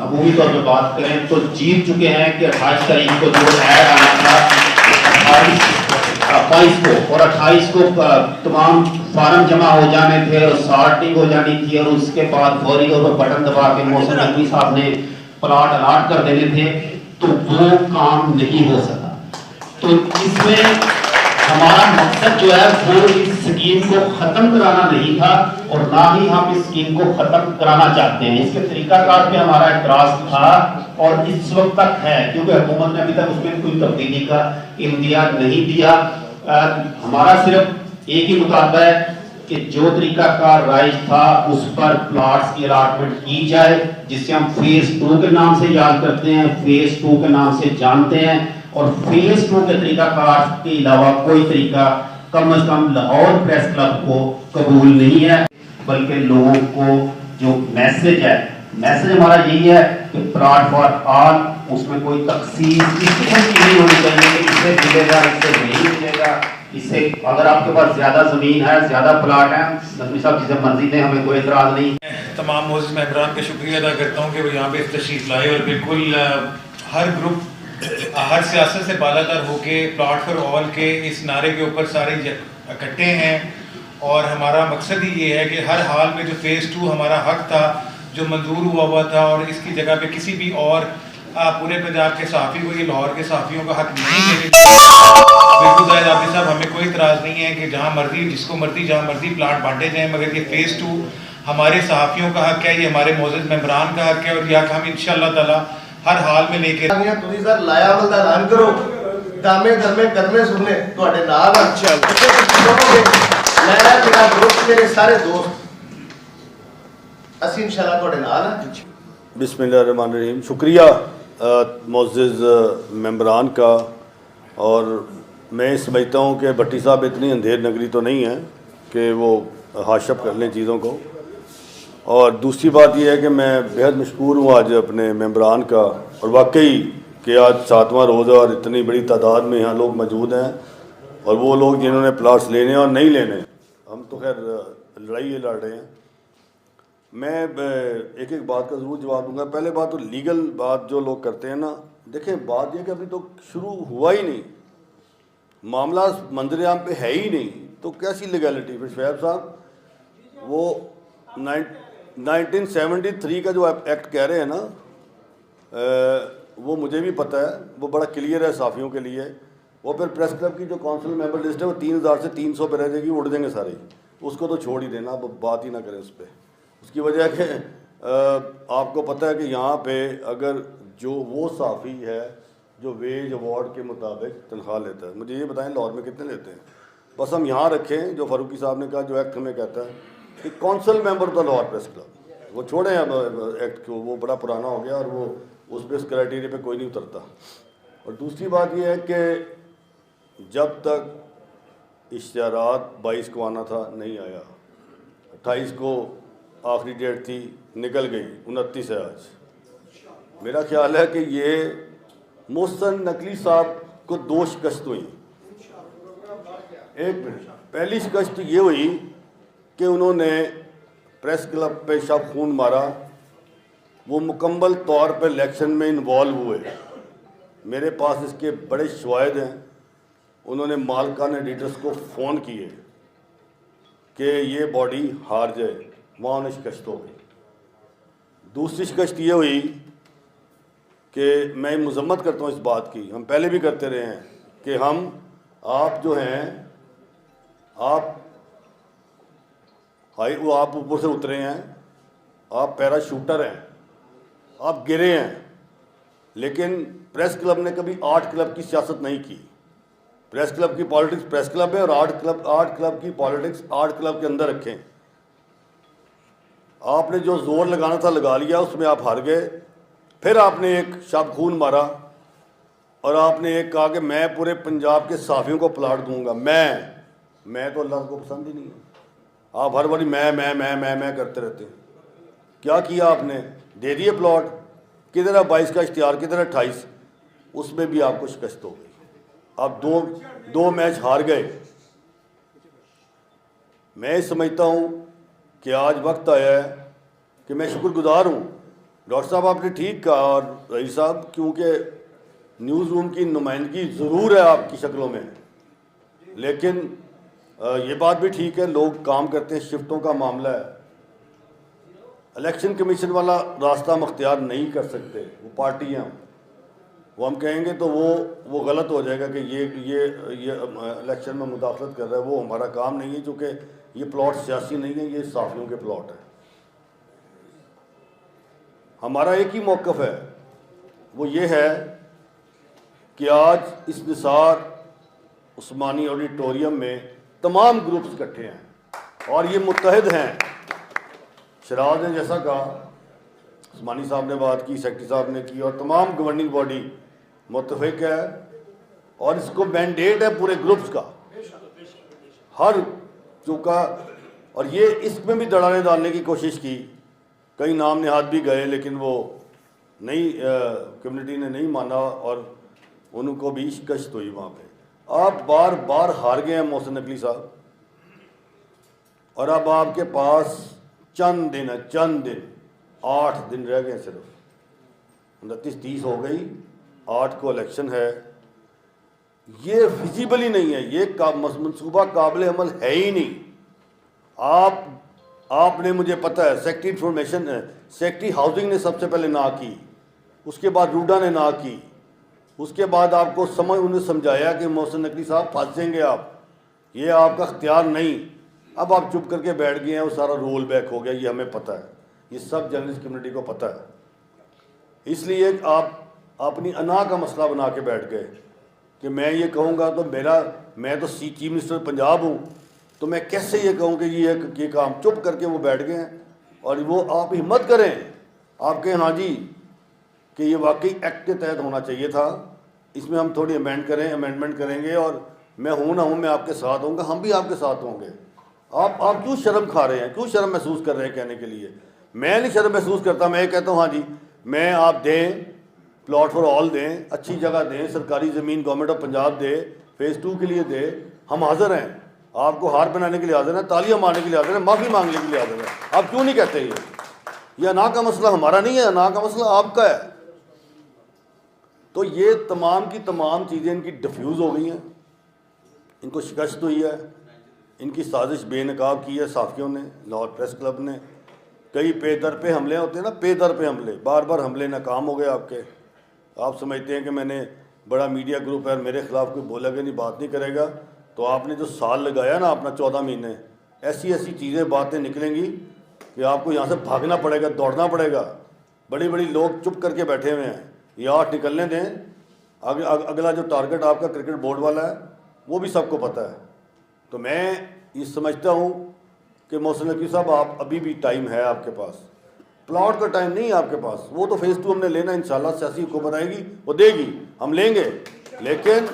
अमूमी तौर पर बात करें तो जीत चुके हैं कि 28 तारीख को जो ऐड आना था 22 को और 28 को तमाम फार्म जमा हो जाने थे और सॉर्टिंग हो जानी थी और उसके बाद फौरी तौर पर बटन दबा के मौसम नकवी साहब ने प्लॉट अलाट कर देने थे, तो वो काम नहीं हो सका। तो इसमें हमारा मकसद जो है वो इस स्कीम को खत्म कराना नहीं था और ना ही हम इस स्कीम को खत्म कराना चाहते हैं। इसके तरीकाकार पे हमारा एतराज था और इस वक्त तक है, क्योंकि हुकूमत ने अभी तक उसमें कोई तब्दीली का इम्तियाज नहीं दिया। हमारा सिर्फ एक ही मुतालबा है कि जो तरीकाकार राइज था उस पर प्लॉट्स की अलाटमेंट की जाए, जिसे हम फेज 2 के नाम से याद करते हैं, फेज 2 के नाम से जानते हैं। और फेज 2 के तरीकाकार के अलावा कोई तरीका कम से कम लाहौर प्रेस क्लब को कबूल नहीं है, बल्कि लोगों को जो मैसेज है, मैसेज हमारा यही है कि प्लॉट फॉर ऑल, उसमें कोई तकसीम इस किस्म की नहीं होनी चाहिए कि इससे मिलेगा इससे नहीं मिलेगा। इससे अगर आपके पास ज्यादा जमीन है, ज्यादा प्लॉट है, नकवी साहब जिसे मर्जी दें, हमें कोई एतराज नहीं है। तमाम मोअज़्ज़िज़ मेंबरान का शुक्रिया अदा करता हूँ कि वो यहाँ पे तशरीफ लाए और बिल्कुल हर ग्रुप हर सियासत से बालातर होके प्लॉट फॉर ऑल के इस नारे के ऊपर सारे इकट्ठे हैं। और हमारा मकसद ही ये है कि हर हाल में जो फेज़ 2 हमारा हक था जो मंजूर हुआ था और इसकी जगह पे किसी भी और पूरे पंजाब के सहाफ़ी को, ये लाहौर के सहाफ़ियों का हक नहीं मिले। बिल्कुल जायद आबिद साहब, हमें कोई इतराज़ नहीं है कि जहाँ मर्जी जिसको मर्जी जहाँ मर्जी प्लाट बांटे जाएँ, मगर ये फेज़ 2 हमारे सहाफ़ियों का हक है, ये हमारे मोअज़्ज़िज़ मेंबरान का हक है और यह हक हम इंशाअल्लाह ताला हर हाल में लेके तुसी सर लाया अमल दा ऐलान करो, दामे दरमे कदमे सुनने ਤੁਹਾਡੇ ਨਾਲ चल मैं मेरा दोस्त मेरे सारे दोस्त ਅਸੀਂ इंशाअल्लाह ਤੁਹਾਡੇ ਨਾਲ हैं। बिस्मिल्लाहिर्रहमानिर्रहीम। शुक्रिया मुअज़्ज़िज़ मेंबरान का। और मैं समझता हूँ कि भट्टी साहब इतनी अंधेर नगरी तो नहीं है कि वो हाशब कर लें चीज़ों को। और दूसरी बात यह है कि मैं बेहद मशकूर हूँ आज अपने मेंबरान का, और वाकई कि आज 7वां रोज़ है और इतनी बड़ी तादाद में यहाँ लोग मौजूद हैं और वो लोग जिन्होंने प्लाट्स लेने और नहीं लेने, हम तो खैर लड़ाई ये लड़ रहे हैं। मैं एक एक बात का ज़रूर जवाब दूंगा। पहले बात तो लीगल बात जो लोग करते हैं ना, देखें बात यह कि अभी तो शुरू हुआ ही नहीं, मामला मंजरेआम पे है ही नहीं, तो कैसी लीगैलिटी। फिर शोएब साहब वो 1973 का जो एक्ट कह रहे हैं ना, वो मुझे भी पता है, वो बड़ा क्लियर है साफ़ियों के लिए। वो फिर प्रेस क्लब की जो काउंसिल मेंबर लिस्ट है वो 3000 से 300 पे रह जाएगी, उड़ देंगे सारे, उसको तो छोड़ ही देना, अब बात ही ना करें उस पर। उसकी वजह कि आपको पता है कि यहाँ पे अगर जो वो साफ़ी है जो वेज अवार्ड के मुताबिक तनख्वाह लेता है, मुझे ये बताएं लाहौर में कितने लेते हैं। बस हम यहाँ रखें जो फ़ारूकी साहब ने कहा, जो एक्ट हमें कहता है कि कौंसल मेंबर था लाहौर प्रेस क्लब, वो छोड़ें अब एक्ट को, वो बड़ा पुराना हो गया और वो उस पर, इस क्राइटेरिया पे कोई नहीं उतरता। और दूसरी बात ये है कि जब तक इश्तिहारात 22 को आना था नहीं आया, 28 को आखिरी डेट थी, निकल गई, 29 है आज। मेरा ख्याल है कि ये मोहसिन नकवी साहब को 2 शिकस्त हुई। एक मिनट, पहली शिकस्त ये हुई कि उन्होंने प्रेस क्लब पे शब खून मारा, वो मुकम्मल तौर पर इलेक्शन में इन्वॉल्व हुए। मेरे पास इसके बड़े शवाहिद हैं। उन्होंने मालकान एडिटर्स को फ़ोन किए कि ये बॉडी हार जाए, वहाँ उन्हें शिकस्त हो गई। दूसरी शिकस्त ये हुई कि मैं मजम्मत करता हूँ इस बात की, हम पहले भी करते रहे हैं कि आप जो हैं, आप ऊपर से उतरे हैं, आप पैराशूटर हैं, आप गिरे हैं, लेकिन प्रेस क्लब ने कभी आर्ट क्लब की सियासत नहीं की। प्रेस क्लब की पॉलिटिक्स प्रेस क्लब है और आर्ट क्लब की पॉलिटिक्स आर्ट क्लब के अंदर रखें। आपने जो जोर लगाना था लगा लिया, उसमें आप हार गए। फिर आपने एक शब खून मारा और आपने एक कहा कि मैं पूरे पंजाब के साफियों को प्लाट दूंगा। मैं तो अल्लाह को पसंद ही नहीं है। आप हर बारी मैं करते रहते हैं। क्या किया आपने? दे दिए प्लॉट, किधर है 22 का इश्तिहार, किधर है 28, उसमें भी आपको शिकस्त हो गई। आप दो मैच हार गए। मैं समझता हूँ कि आज वक्त आया है कि मैं शुक्रगुजार हूँ डॉक्टर साहब आपने ठीक कहा, और रईस साहब, क्योंकि न्यूज़ रूम की नुमाइंदगी ज़रूर है आपकी शक्लों में, लेकिन ये बात भी ठीक है, लोग काम करते हैं, शिफ्टों का मामला है। इलेक्शन कमीशन वाला रास्ता हम अख्तियार नहीं कर सकते, वो पार्टियाँ, वो हम कहेंगे तो वो गलत हो जाएगा कि ये इलेक्शन में मुदाखलत कर रहा है, वो हमारा काम नहीं है, चूँकि ये प्लॉट सियासी नहीं है, ये साफियों के प्लॉट है। हमारा एक ही मौक़िफ़ है, वो ये है कि आज इस निसार उस्मानी ऑडिटोरियम में तमाम ग्रुप्स इकट्ठे हैं और ये मुत्तहिद हैं। शराज ने जैसा कहा, उस्मानी साहब ने बात की, सेक्रेटरी साहब ने की, और तमाम गवर्निंग बॉडी मुत्तफिक है, और इसको मैंडेट है पूरे ग्रुप्स का, हर चूका, और ये इसमें भी दड़ाने डालने की कोशिश की, कई नाम निहाद भी गए, लेकिन वो नहीं, कम्युनिटी ने नहीं माना और उनको भी शिकस्त हुई वहाँ पे। आप बार बार हार गए हैं मोहसिन नकवी साहब, और अब आपके पास चंद दिन है, चंद दिन, 8 दिन रह गए सिर्फ, 29-30 हो गई, 8 को इलेक्शन है। ये विजिबल ही नहीं है, ये मनसूबा काबिल अमल है ही नहीं। आपने, मुझे पता है, सेक्रेटरी इंफॉर्मेशन, सेक्रेटरी हाउसिंग ने सबसे पहले ना की, उसके बाद रूडा ने ना की, उसके बाद आपको उन्हें समझाया कि मोहसिन नकवी साहब फंसेंगे आप, ये आपका अख्तियार नहीं। अब आप चुप करके बैठ गए हैं, वो सारा रोल बैक हो गया, ये हमें पता है, ये सब जर्नलिस्ट कम्युनिटी को पता है। इसलिए आप अपनी अना का मसला बना के बैठ गए कि मैं ये कहूँगा तो मैं तो चीफ मिनिस्टर पंजाब हूँ, तो मैं कैसे ये कहूँ कि ये काम, चुप करके वो बैठ गए हैं। और वो आप हिम्मत करें, आप कहें हाँ जी कि ये वाकई एक्ट के तहत होना चाहिए था, इसमें हम थोड़ी अमेंडमेंट करेंगे, और मैं हूँ ना हूँ, मैं आपके साथ होऊंगा, हम भी आपके साथ होंगे। आप क्यों शर्म खा रहे हैं, क्यों शर्म महसूस कर रहे हैं कहने के लिए? मैं नहीं शर्म महसूस करता, मैं कहता हूँ हाँ जी, मैं आप दें, प्लॉट फॉर ऑल दें, अच्छी जगह दें, सरकारी ज़मीन government of Punjab they, phase 2 के लिए दे, हम हाज़िर हैं, आपको हार बनाने के लिए हाजिर हैं, तालियां मारने के लिए हाजिर हैं, माफ़ी मांगने के लिए हाजिर हैं। आप क्यों नहीं कहते? ये अना का मसला हमारा नहीं है, अना का मसला आपका है। तो ये तमाम की तमाम चीज़ें इनकी डिफ्यूज़ हो गई हैं, इनको शिकस्त हुई है, इनकी साजिश बेनकाब की है साफ़ियों ने, लाहौर प्रेस क्लब ने। कई पे दर पे हमले होते हैं ना, पे दर पे हमले, बार बार हमले नाकाम हो गए आपके। आप समझते हैं कि मैंने बड़ा मीडिया ग्रुप है, मेरे ख़िलाफ़ कोई बोलेगा नहीं, बात नहीं करेगा, तो आपने जो साल लगाया ना अपना 14 महीने, ऐसी ऐसी चीज़ें बातें निकलेंगी कि आपको यहाँ से भागना पड़ेगा, दौड़ना पड़ेगा। बड़ी बड़ी लोग चुप करके बैठे हुए हैं, ये 8 निकलने दें, अगला जो टारगेट आपका क्रिकेट बोर्ड वाला है वो भी सबको पता है। तो मैं ये समझता हूँ कि मोहसिन नकवी साहब, आप अभी भी टाइम है आपके पास, प्लॉट का टाइम नहीं है आपके पास। वो तो फेज़ 2 हमने लेना, इंशाल्लाह सियासी हुकूमत आएगी वो देगी, हम लेंगे, लेकिन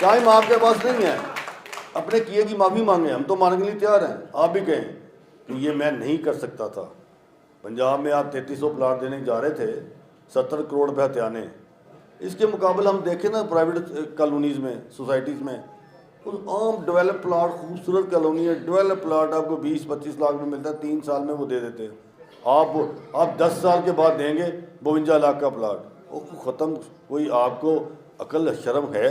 टाइम आपके पास नहीं है। अपने किए की माफ़ी मांगे, हम तो मांगने के लिए तैयार हैं। आप भी कहें कि ये मैं नहीं कर सकता था। पंजाब में आप 3300 प्लाट देने जा रहे थे, 70 करोड़ रुपये हत्याने। इसके मुकाबले हम देखें ना प्राइवेट कॉलोनीज़ में, सोसाइटीज़ में, आम डेवलप प्लाट, खूबसूरत कॉलोनी है, डेवलप प्लाट आपको 20-25 लाख में मिलता है, 3 साल में वो दे देते हैं। आप 10 साल के बाद देंगे 52 लाख का प्लाट, वो ख़त्म। कोई आपको अकल शर्म है?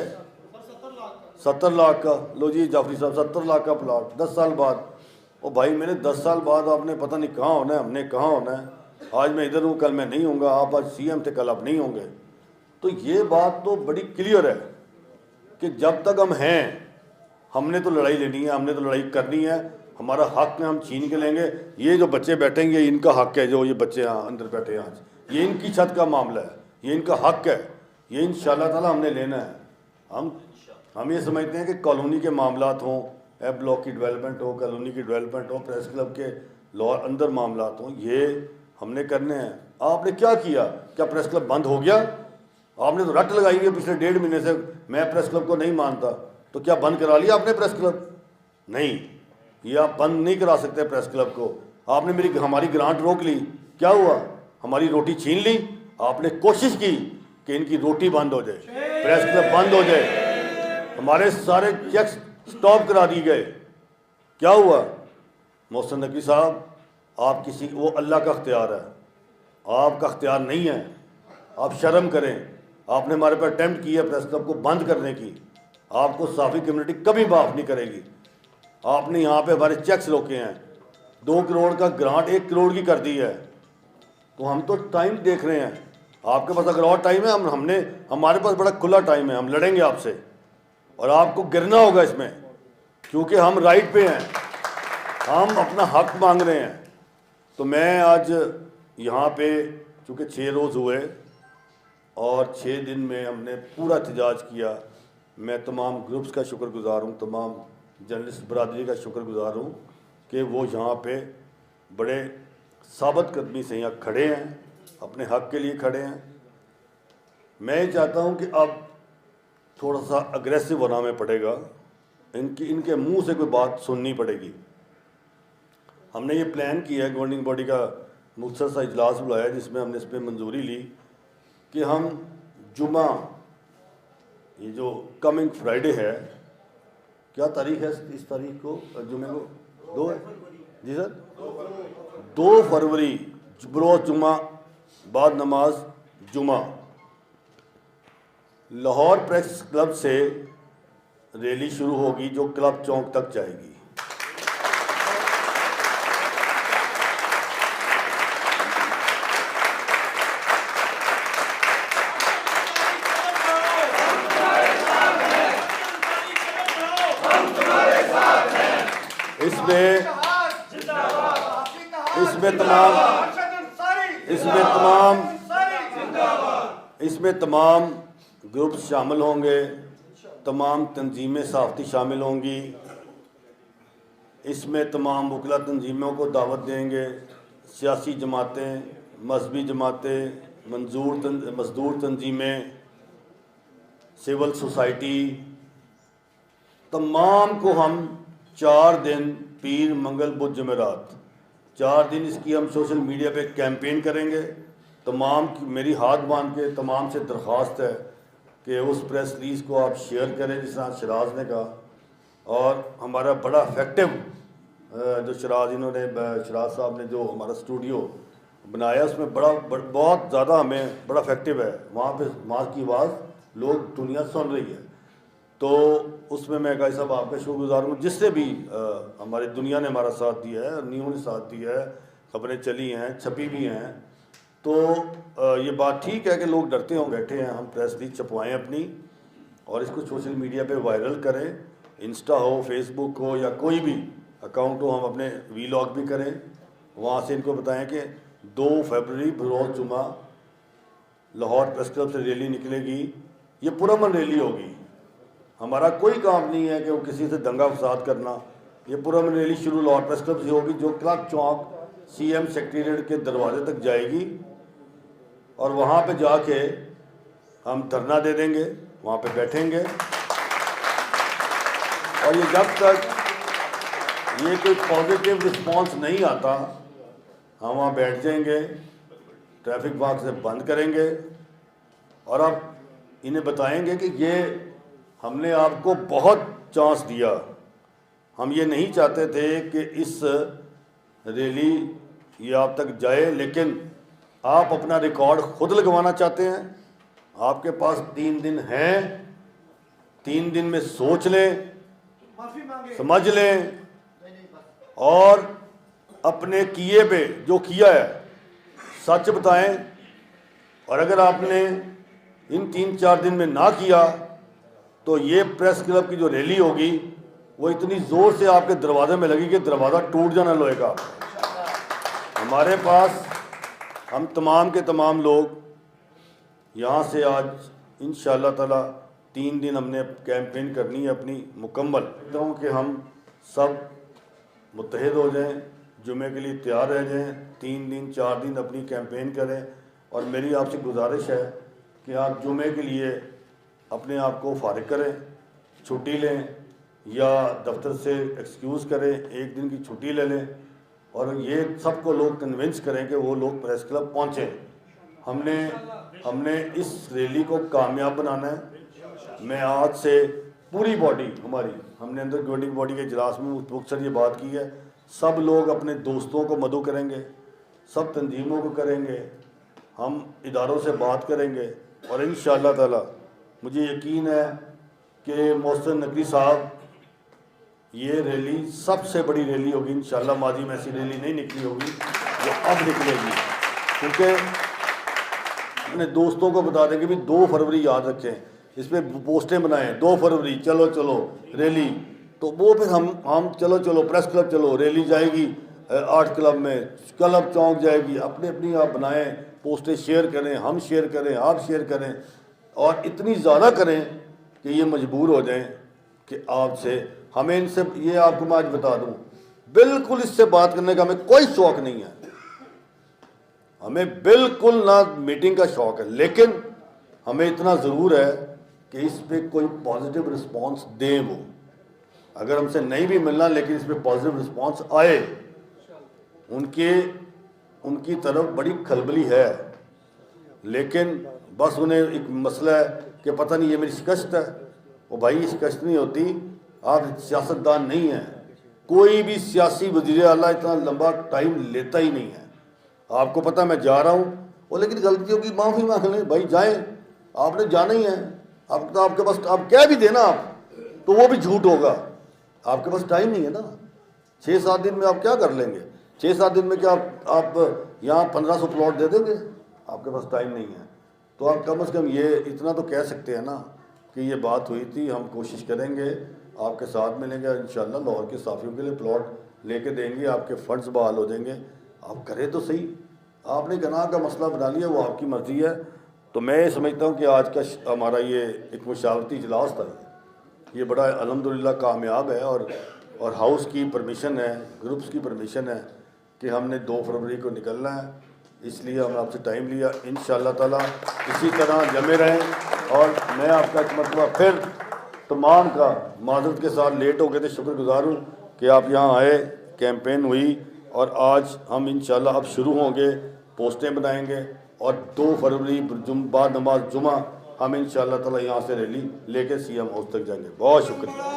70 लाख का, लो जी जाफरी साहब, 70 लाख का प्लाट 10 साल बाद। ओ भाई, मैंने 10 साल बाद आपने पता नहीं कहाँ होना है, हमने कहाँ होना है। आज मैं इधर हूँ, कल मैं नहीं होऊंगा, आप आज CM थे, कल आप नहीं होंगे। तो ये बात तो बड़ी क्लियर है कि जब तक हम हैं, हमने तो लड़ाई लेनी है, हमने तो लड़ाई करनी है, हमारा हक है, हम छीन के लेंगे। ये जो बच्चे बैठेंगे, इनका हक है, जो ये बच्चे यहाँ अंदर बैठे हैं आज, ये इनकी छत का मामला है, ये इनका हक है, ये इंशाल्लाह ताला हमने लेना है। हम ये समझते हैं कि कॉलोनी के मामलात हों, F ब्लॉक की डेवलपमेंट हो, कॉलोनी की डेवलपमेंट हो, प्रेस क्लब के लॉ अंदर मामलात हों, ये हमने करने हैं। आपने क्या किया? क्या प्रेस क्लब बंद हो गया? आपने तो रट लगाई हुई है पिछले 1.5 महीने से, मैं प्रेस क्लब को नहीं मानता। तो क्या बंद करा लिया आपने प्रेस क्लब? नहीं, ये आप बंद नहीं करा सकते प्रेस क्लब को। आपने हमारी ग्रांट रोक ली, क्या हुआ? हमारी रोटी छीन ली। आपने कोशिश की कि इनकी रोटी बंद हो जाए, प्रेस क्लब बंद हो जाए, हमारे सारे चेक्स स्टॉप करा दिए गए। क्या हुआ? मोहसिन नकवी साहब, आप वो अल्लाह का अख्तियार है, आपका अख्तियार नहीं है, आप शर्म करें। आपने हमारे पर अटेम्प्ट किया प्रेस क्लब को बंद करने की, आपको सहाफ़ी कम्युनिटी कभी माफ़ नहीं करेगी। आपने यहाँ पे हमारे चेक्स रोके हैं, 2 करोड़ का ग्रांट 1 करोड़ की कर दी है। तो हम तो टाइम देख रहे हैं, आपके पास अगर और टाइम है, हमारे पास बड़ा खुला टाइम है, हम लड़ेंगे आपसे और आपको गिरना होगा इसमें, क्योंकि हम राइट पे हैं, हम अपना हक मांग रहे हैं। तो मैं आज यहाँ पे चूँकि 6 रोज़ हुए और 6 दिन में हमने पूरा एहतजाज किया, मैं तमाम ग्रुप्स का शुक्रगुजार हूँ, तमाम जर्नलिस्ट बरादरी का शुक्रगुजार हूँ कि वो यहाँ पे बड़े साबित कदमी से यहाँ खड़े हैं, अपने हक के लिए खड़े हैं। मैं ये चाहता हूँ कि अब थोड़ा सा अग्रेसिव होना में पड़ेगा, इनके मुंह से कोई बात सुननी पड़ेगी। हमने ये प्लान किया है, गवर्निंग बॉडी का मुख्तसर सा इजलास बुलाया जिसमें हमने इस पर मंजूरी ली कि हम जुमा, ये जो कमिंग फ्राइडे है, क्या तारीख है इस तारीख को, जुमे को 2 है जी सर, 2 फरवरी बरोज़ जुमा बाद नमाज जुमा लाहौर प्रेस क्लब से रैली शुरू होगी जो क्लब चौक तक जाएगी। इसमें तमाम ग्रुप शामिल होंगे, तमाम तंजीमें सहाफ़ती शामिल होंगी, इसमें तमाम वकला तंजीमों को दावत देंगे, सियासी जमातें, मजहबी जमातें, मजदूर तंजीमें, सिविल सोसाइटी, तमाम को हम 4 दिन पीर मंगल बुध जमेरात 4 दिन इसकी हम सोशल मीडिया पे कैंपेन करेंगे। तमाम की मेरी हाथ बांध के तमाम से दरख्वास्त है कि उस प्रेस रिलीज़ को आप शेयर करें जिस तरह शराज ने कहा, और हमारा बड़ा इफेक्टिव जो शराज साहब ने जो हमारा स्टूडियो बनाया उसमें बहुत ज़्यादा हमें बड़ा इफेक्टिव है, वहाँ की आवाज़ लोग दुनिया सुन रही है। तो उसमें मैं गाय साहब आपका शुक्रगुजार हूँ, जिससे भी हमारी दुनिया ने हमारा साथ दिया है, न्यूज़ ने साथ दिया है, खबरें चली हैं, छपी भी हैं। तो ये बात ठीक है कि लोग डरते हों, बैठे हैं, हम प्रेस रिलीज छपवाएँ अपनी और इसको सोशल मीडिया पे वायरल करें, इंस्टा हो, फेसबुक हो या कोई भी अकाउंट हो, हम अपने वीलॉग भी करें, वहाँ से इनको बताएं कि 2 फरवरी बरोज़ जुमा लाहौर प्रेस क्लब से रैली निकलेगी। ये पुरअमन रैली होगी, हमारा कोई काम नहीं है कि वो किसी से दंगा फसाद करना। ये पुरअमन रैली शुरू लाहौर प्रेस क्लब से होगी जो क्लब चौक CM सेक्रेटेरिएट के दरवाजे तक जाएगी और वहाँ पे जाके हम धरना दे देंगे, वहाँ पे बैठेंगे और ये जब तक ये कोई पॉजिटिव रिस्पांस नहीं आता हम वहाँ बैठ जाएंगे, ट्रैफिक वहाँ से बंद करेंगे और अब इन्हें बताएंगे कि ये हमने आपको बहुत चांस दिया, हम ये नहीं चाहते थे कि इस रैली ये आप तक जाए, लेकिन आप अपना रिकॉर्ड खुद लगवाना चाहते हैं। आपके पास 3 दिन हैं, 3 दिन में सोच लें, समझ लें और अपने किए पे जो किया है सच बताएं। और अगर आपने इन 3-4 दिन में ना किया तो ये प्रेस क्लब की जो रैली होगी वो इतनी ज़ोर से आपके दरवाजे में लगी कि दरवाज़ा टूट जाना लोहे का। हमारे पास हम तमाम के तमाम लोग यहाँ से आज इंशाअल्लाह ताला 3 दिन हमने कैंपेन करनी है अपनी मुकम्मल। कहता हूँ कि हम सब मुत्तहिद हो जाएं, जुमे के लिए तैयार रह जाएं, 3 दिन 4 दिन अपनी कैंपेन करें। और मेरी आपसे गुजारिश है कि आप जुमे के लिए अपने आप को फारिग करें, छुट्टी लें या दफ्तर से एक्सक्यूज़ करें, 1 दिन की छुट्टी ले लें और ये सबको लोग कन्विंस करें कि वो लोग प्रेस क्लब पहुँचें। हमने इस रैली को कामयाब बनाना है। मैं आज से पूरी बॉडी हमारी, हमने अंदर गवर्निंग बॉडी के इजलास में मुख्तसर ये बात की है, सब लोग अपने दोस्तों को मदऊ करेंगे, सब तंजीमों को करेंगे, हम इदारों से बात करेंगे और इंशाअल्लाह ताला मुझे यकीन है कि मोहसिन नकवी साहब, ये रैली सबसे बड़ी रैली होगी इंशाअल्लाह। माजी में ऐसी रैली नहीं निकली होगी जो अब निकलेगी, क्योंकि अपने दोस्तों को बता दें कि भी 2 फरवरी याद रखें, इस पर पोस्टें बनाएं 2 फरवरी चलो चलो रैली, तो वो फिर हम चलो चलो प्रेस क्लब चलो, रैली जाएगी आर्ट क्लब में, क्लब चौक जाएगी, अपनी अपनी आप बनाएं, पोस्टें शेयर करें, हम शेयर करें, आप शेयर करें, और इतनी ज़्यादा करें कि ये मजबूर हो जाएं कि आपसे हमें इनसे, ये आपको मैं आज बता दूं, बिल्कुल इससे बात करने का हमें कोई शौक़ नहीं है, हमें बिल्कुल ना मीटिंग का शौक़ है, लेकिन हमें इतना ज़रूर है कि इस पर कोई पॉजिटिव रिस्पांस दें। वो अगर हमसे नहीं भी मिलना, लेकिन इस पर पॉजिटिव रिस्पांस आए। उनकी तरफ बड़ी खलबली है, लेकिन बस उन्हें एक मसला है कि पता नहीं ये मेरी शिकस्त है। वो भाई ये शिकस्त नहीं होती, आप सियासतदान नहीं हैं। कोई भी सियासी वज़ीर आला इतना लंबा टाइम लेता ही नहीं है। आपको पता मैं जा रहा हूँ, वो लेकिन गलतियों की माफ़ी मांग लें, भाई जाएं, आपने जाना ही है। अब तो आपके पास, आप कह भी देना आप, तो वो भी झूठ होगा, आपके पास टाइम नहीं है ना। 6-7 दिन में आप क्या कर लेंगे? 6-7 दिन में क्या आप यहाँ 1500 प्लॉट दे देंगे? आपके पास टाइम नहीं है। तो आप कम से कम ये इतना तो कह सकते हैं ना कि ये बात हुई थी, हम कोशिश करेंगे, आपके साथ मिलेंगे इंशाल्लाह, लाहौर के साफियों के लिए प्लॉट लेके देंगे, आपके फंड्स बहाल हो जाएंगे। आप करें तो सही, आपने गनाह का मसला बना लिया, वो आपकी मर्ज़ी है। तो मैं समझता हूँ कि आज का हमारा ये एक मुशावरती इजलास था, ये बड़ा अल्हम्दुलिल्लाह कामयाब है, और हाउस की परमिशन है, ग्रुप्स की परमिशन है कि हमने 2 फरवरी को निकलना है, इसलिए हमने आपसे टाइम लिया। इंशाअल्लाह ताला इसी तरह जमे रहें। और मैं आपका एक मरतबा फिर तमाम का माज़रत के साथ लेट हो गए थे, शुक्रगुज़ार हूँ कि आप यहाँ आए, कैंपेन हुई, और आज हम इंशाअल्लाह अब शुरू होंगे, पोस्टें बनाएंगे, और 2 फरवरी बाद नमाज जुमा हम इंशाअल्लाह ताला यहाँ से रैली लेके CM हाउस तक जाएंगे। बहुत शुक्रिया।